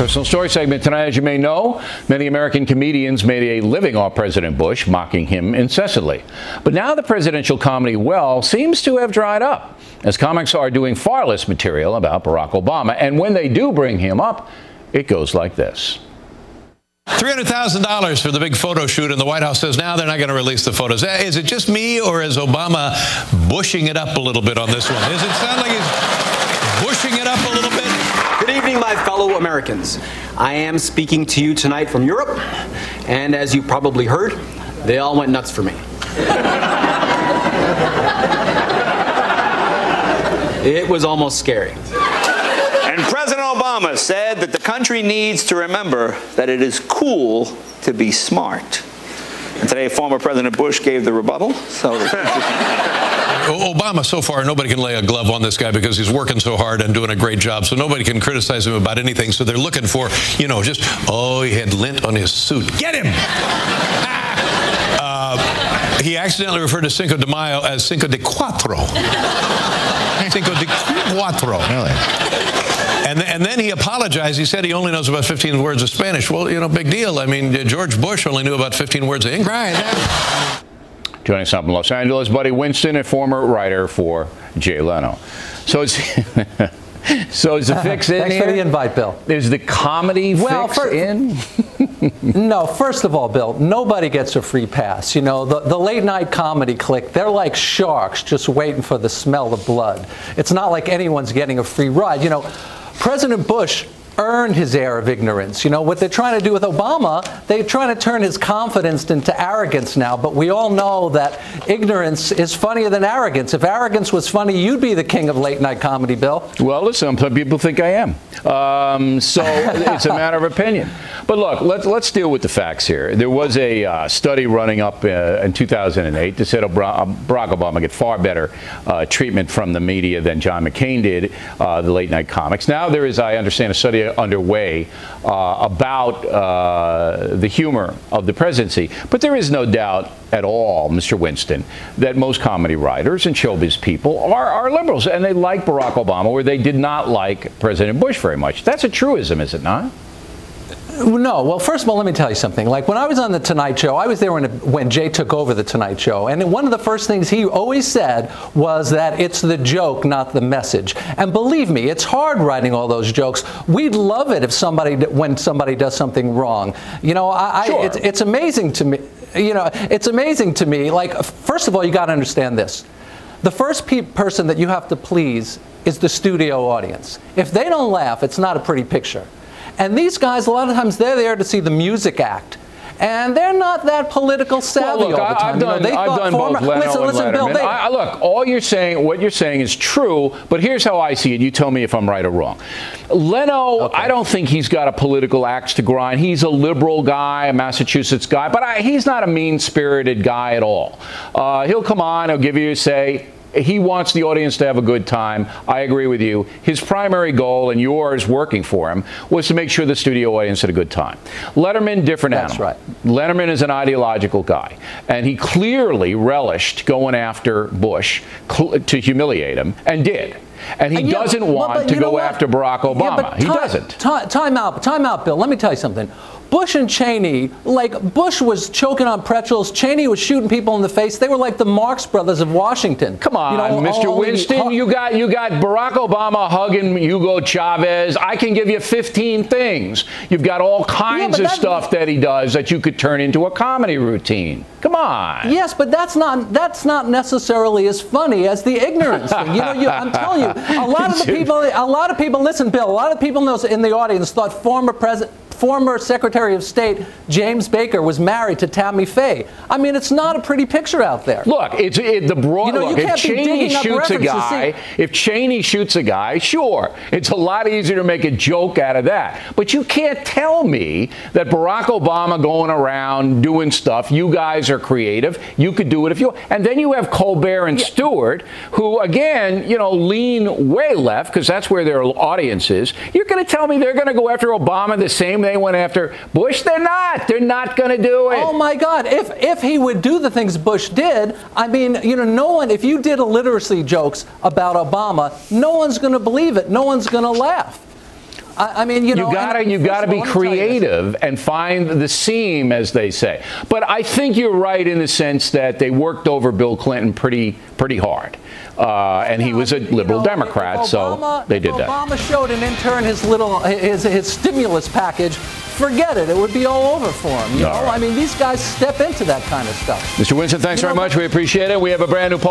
Personal Story segment tonight. As you may know, many American comedians made a living off President Bush, mocking him incessantly. But now the presidential comedy well seems to have dried up, as comics are doing far less material about Barack Obama. And when they do bring him up, it goes like this. $300,000 for the big photo shoot, and the White House says now they're not going to release the photos. Is it just me, or is Obama bushing it up a little bit on this one? Does it sound like he's bushing it up a little bit? Good evening, my fellow Americans. I am speaking to you tonight from Europe, and as you probably heard, they all went nuts for me. It was almost scary. And President Obama said that the country needs to remember that it is cool to be smart. And today, former President Bush gave the rebuttal. So Obama, so far, nobody can lay a glove on this guy because he's working so hard and doing a great job. So nobody can criticize him about anything. So they're looking for, you know, just, oh, he had lint on his suit. Get him! He accidentally referred to Cinco de Mayo as Cinco de Cuatro. Cinco de Cuatro. Really? And then he apologized. He said he only knows about 15 words of Spanish. Well, you know, big deal. I mean, George Bush only knew about 15 words of English. Right. Joining us from Los Angeles, buddy Winston, a former writer for Jay Leno. So it's so is the fix in Thanks here? for the invite, Bill. Is the comedy fix in? No, first of all, Bill, nobody gets a free pass. You know, the late night comedy clique, they're like sharks just waiting for the smell of blood. It's not like anyone's getting a free ride. You know, President Bush earned his air of ignorance. You know, what they're trying to do with Obama, they're trying to turn his confidence into arrogance now, but we all know that ignorance is funnier than arrogance. If arrogance was funny, you'd be the king of late night comedy, Bill. Well, listen, some people think I am. So it's a matter of opinion. But look, let's deal with the facts here. There was a study running up in 2008 that said Barack Obama get far better treatment from the media than John McCain did, the late night comics. Now there is, I understand, a study underway about the humor of the presidency. But there is no doubt at all, Mr. Winston, that most comedy writers and showbiz people are liberals, and they like Barack Obama, where they did not like President Bush very much. That's a truism, is it not? No. Well, first of all, let me tell you something. Like, when I was on The Tonight Show, I was there when Jay took over The Tonight Show. And one of the first things he always said was that it's the joke, not the message. And believe me, it's hard writing all those jokes. We'd love it if when somebody does something wrong. You know, Sure. it's amazing to me. You know, it's amazing to me. Like, first of all, you got to understand this. The first person that you have to please is the studio audience. If they don't laugh, it's not a pretty picture. And these guys, a lot of times, they're there to see the music act. And they're not that political savvy all the time. I've done both Leno and Letterman. Look, what you're saying is true, but here's how I see it. You tell me if I'm right or wrong. Leno, okay. I don't think he's got a political axe to grind. He's a liberal guy, a Massachusetts guy, but he's not a mean-spirited guy at all. He'll come on, he'll give you a say. He wants the audience to have a good time. I agree with you. His primary goal, and yours working for him, was to make sure the studio audience had a good time. Letterman, different animal. That's right. Letterman is an ideological guy, and he clearly relished going after Bush to humiliate him, and did. And he doesn't want to go after Barack Obama. He doesn't. Time out, Bill. Let me tell you something. Bush and Cheney, like, Bush was choking on pretzels. Cheney was shooting people in the face. They were like the Marx Brothers of Washington. Come on, you know, Mr. Winston, you got Barack Obama hugging Hugo Chavez. I can give you 15 things. You've got all kinds of stuff that he does that you could turn into a comedy routine. Come on. Yes, but that's not necessarily as funny as the ignorance thing. You know, I'm telling you, a lot of people. Listen, Bill. A lot of people in the audience thought former Secretary of State James Baker was married to Tammy Faye. I mean, it's not a pretty picture out there. Look, the broad look. If Cheney shoots a guy, sure, it's a lot easier to make a joke out of that. But you can't tell me that Barack Obama going around doing stuff. You guys are creative. You could do it if you. And then you have Colbert and Stewart, who again, you know, lean way left because that's where their audience is. You're going to tell me they're going to go after Obama the same way they went after Bush? They're not. They're not going to do it. Oh my God! If he would do the things Bush did, I mean, you know, no one. If you did illiteracy jokes about Obama, no one's going to believe it. No one's going to laugh. I mean, you know, you gotta be creative and find the seam, as they say. But I think you're right in the sense that they worked over Bill Clinton pretty hard, and he was a liberal Democrat, so they did that. Obama showed an intern his stimulus package. Forget it. It would be all over for him. You know, I mean, these guys step into that kind of stuff. Mr. Winston, thanks very much. We appreciate it. We have a brand new poll.